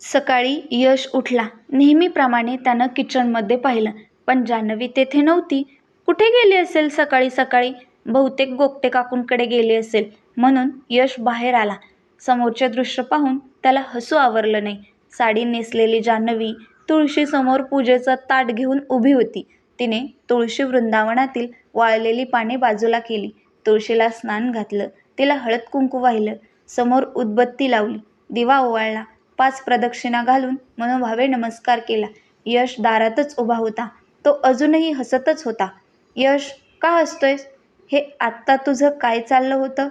सकाळी यश उठला. नेहमीप्रमाणे त्यानं किचनमध्ये पाहिलं, पण जान्हवी तेथे नव्हती. कुठे गेली असेल सकाळी सकाळी? बहुतेक गोगटे काकूंकडे गेली असेल, म्हणून यश बाहेर आला. समोरचे दृश्य पाहून त्याला हसू आवरलं नाही. साडी नेसलेली जान्हवी तुळशीसमोर पूजेचं ताट घेऊन उभी होती. तिने तुळशी वृंदावनातील वाळलेली पाने बाजूला केली. तुळशीला स्नान घातलं, तिला हळद कुंकू वाहिलं, समोर उदबत्ती लावली, दिवा ओवाळला, 5 प्रदक्षिणा घालून मनोभावे नमस्कार केला. यश दारातच उभा होता. तो अजूनही हसतच होता. यश, का हसतोयस? हे आत्ता तुझं काय चाललं होतं?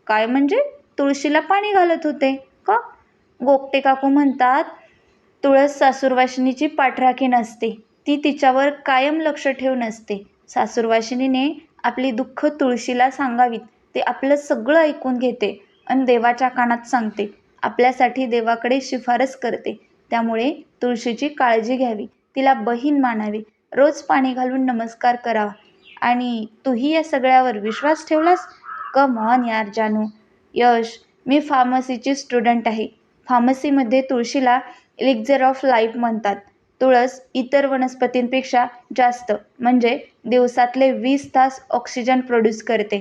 काय म्हणजे? तुळशीला पाणी घालत होते का? गोगटे काकू म्हणतात, तुळस सासूरवाशिनीची पाठराखी नसते, ती तिच्यावर कायम लक्ष ठेवून असते. सासूरवाशिनीने आपली दुःख तुळशीला सांगावीत, ते आपलं सगळं ऐकून घेते अन देवाच्या कानात सांगते. आपल्यासाठी देवाकडे शिफारस करते. त्यामुळे तुळशीची काळजी घ्यावी, तिला बहीण मानावी, रोज पाणी घालून नमस्कार करावा. आणि तूही या सगळ्यावर विश्वास ठेवलास? कम ऑन यार जानू. यश, मी फार्मसीची स्टुडंट आहे. फार्मसीमध्ये तुळशीला एलिक्झर ऑफ लाईफ म्हणतात. तुळस इतर वनस्पतींपेक्षा जास्त, म्हणजे दिवसातले 20 तास ऑक्सिजन प्रोड्यूस करते.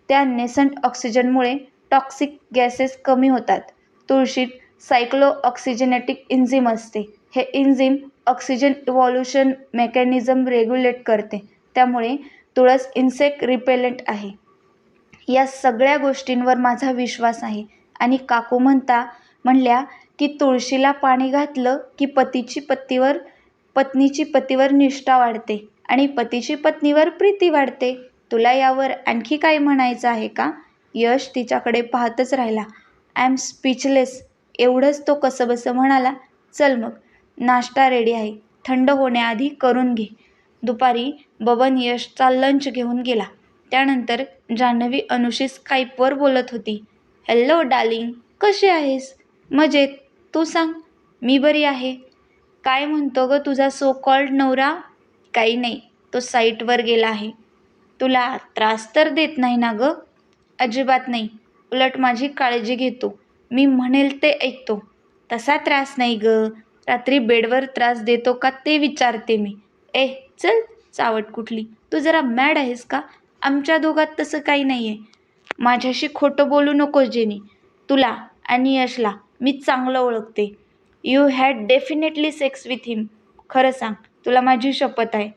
त्या नेसंट ऑक्सिजनमुळे टॉक्सिक गॅसेस कमी होतात. तुळशीत सायक्लो ऑक्सिजनेटिक एन्झिम असते. हे एन्झिम ऑक्सिजन इव्हॉल्युशन मेकॅनिझम रेग्युलेट करते. त्यामुळे तुळस इन्सेक्ट रिपेलेंट आहे. या सगळ्या गोष्टींवर माझा विश्वास आहे. आणि काकू म्हणल्या की तुळशीला पाणी घातलं की पत्नीची पतीवर निष्ठा वाढते आणि पतीची पत्नीवर प्रीती वाढते. तुला यावर आणखी काय म्हणायचं आहे का? यश तिच्याकडे पाहतच राहिला. I am speechless. एवढंच तो कसंबसं म्हणाला. चल मग, नाश्ता रेडी आहे, थंड होण्याआधी करून घे. दुपारी बबन यशचा लंच घेऊन गेला. त्यानंतर जान्हवी अनुशी स्काईपवर बोलत होती. हॅलो डार्लिंग, कशी आहेस? मजेत. तू सांग. मी बरी आहे. काय म्हणतो ग तुझा सो कॉल्ड नवरा? काही नाही, तो साईटवर गेला आहे. तुला त्रास तर देत नाही ना ग? अजिबात नाही, उलट माझी काळजी घेतो. मी म्हणेल ते ऐकतो. तसा त्रास नाही ग. रात्री बेडवर त्रास देतो का ते विचारते मी. चल, चावट कुठली. तू जरा मॅड आहेस का? आमच्या दोघात तसं काही नाही आहे. माझ्याशी खोटं बोलू नकोस जेनी. तुला आणि यशला मी चांगलं ओळखते. You had definitely sex with him. खरं सांग, तुला माझी शपथ आहे.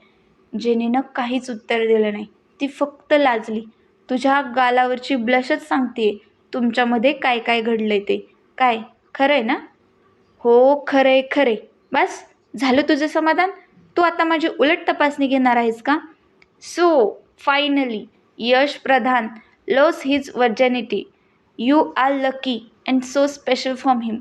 जेनीनं काहीच उत्तर दिलं नाही. ती फक्त लाजली. तुझ्या गालावरची ब्लशच सांगतेय तुमच्यामध्ये काय काय घडलंय ते. काय खरंय ना? हो, खरंय. बस, झालं तुझं समाधान? तू आता माझी उलट तपासणी घेणार आहेस का? So finally Yash Pradhan lost his virginity. You are lucky and so special from him.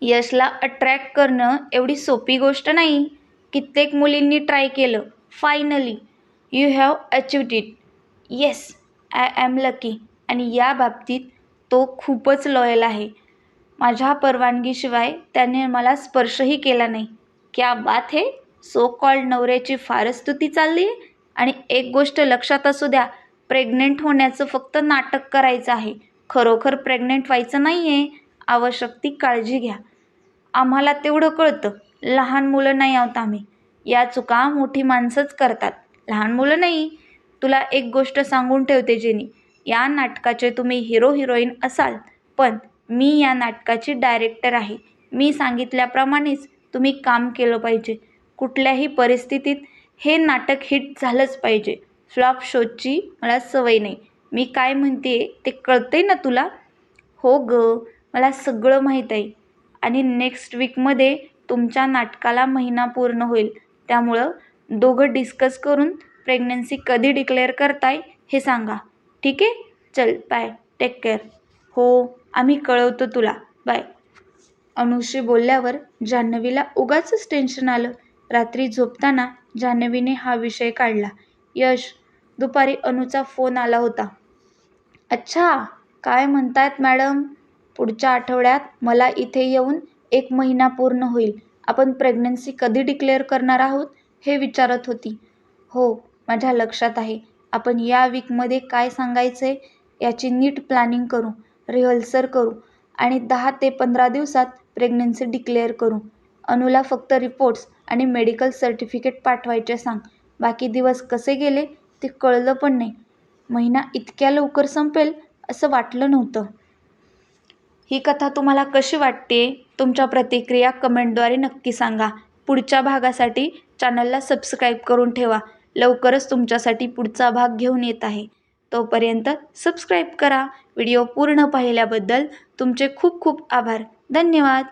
यशला अट्रॅक्ट करणं एवढी सोपी गोष्ट नाही. कित्येक मुलींनी ट्राय केलं. Finally you have achieved it. Yes, I am lucky. आणि या बाबतीत तो खूपच लॉयल आहे. माझ्या परवानगीशिवाय त्याने मला स्पर्शही केला नाही. क्या बात है. सो कॉल्ड नवऱ्याची फारच स्तुती चालली आहे. आणि एक गोष्ट लक्षात असू द्या, प्रेग्नेंट होण्याचं फक्त नाटक करायचं आहे. खरोखर प्रेग्नेंट व्हायचं नाही आहे. आवश्यक ती काळजी घ्या. आम्हाला तेवढं कळतं. लहान मुलं नाही आहोत आम्ही. या चुका मोठी माणसंच करतात, लहान मुलं नाही. तुला एक गोष्ट सांगून ठेवते जेनी, या नाटकाचे तुम्ही हिरो हिरोईन असाल, पण मी या नाटकाची डायरेक्टर आहे. मी सांगितल्याप्रमाणेच तुम्ही काम केलं पाहिजे. कुठल्याही परिस्थितीत हे नाटक हिट झालंच पाहिजे. फ्लॉप शोची मला सवय नाही. मी काय म्हणते ते कळतंय ना तुला? हो ग, मला सगळं माहीत आहे. आणि नेक्स्ट वीकमध्ये तुमच्या नाटकाला महिना पूर्ण होईल. त्यामुळं दोघं डिस्कस करून प्रेग्नन्सी कधी डिक्लेअर करताय हे सांगा. ठीक आहे? चल, बाय, टेक केअर. हो, आम्ही कळवतो तुला. बाय. अनुशी बोलल्यावर जान्हवीला उगाचच टेन्शन आलं. रात्री झोपताना जान्हवीने हा विषय काढला. यश, दुपारी अनुचा फोन आला होता. अच्छा, काय म्हणतायत मॅडम? पुढच्या आठवड्यात मला इथे येऊन 1 महिना पूर्ण होईल. आपण प्रेग्नन्सी कधी डिक्लेअर करणार आहोत हे विचारत होती. हो, माझ्या लक्षात आहे. आपण या वीकमध्ये काय सांगायचंय याची नीट प्लॅनिंग करू, रिहर्सल करू आणि 10 ते 15 दिवसात प्रेग्नन्सी डिक्लेअर करू. अनुला फक्त रिपोर्ट्स आणि मेडिकल सर्टिफिकेट पाठवायचे सांग. बाकी दिवस कसे गेले ते कळलं पण नाही. महिना इतक्या लवकर संपेल असं वाटलं नव्हतं. ही कथा तुम्हाला कशी वाटते? तुमच्या प्रतिक्रिया कमेंटद्वारे नक्की सांगा. पुढच्या भागासाठी चॅनलला सबस्क्राईब करून ठेवा. लवकरच तुमच्यासाठी पुढचा भाग घेऊन येत आहे. तोपर्यंत सबस्क्राईब करा. व्हिडिओ पूर्ण पाहिल्याबद्दल तुमचे खूप खूप आभार. धन्यवाद.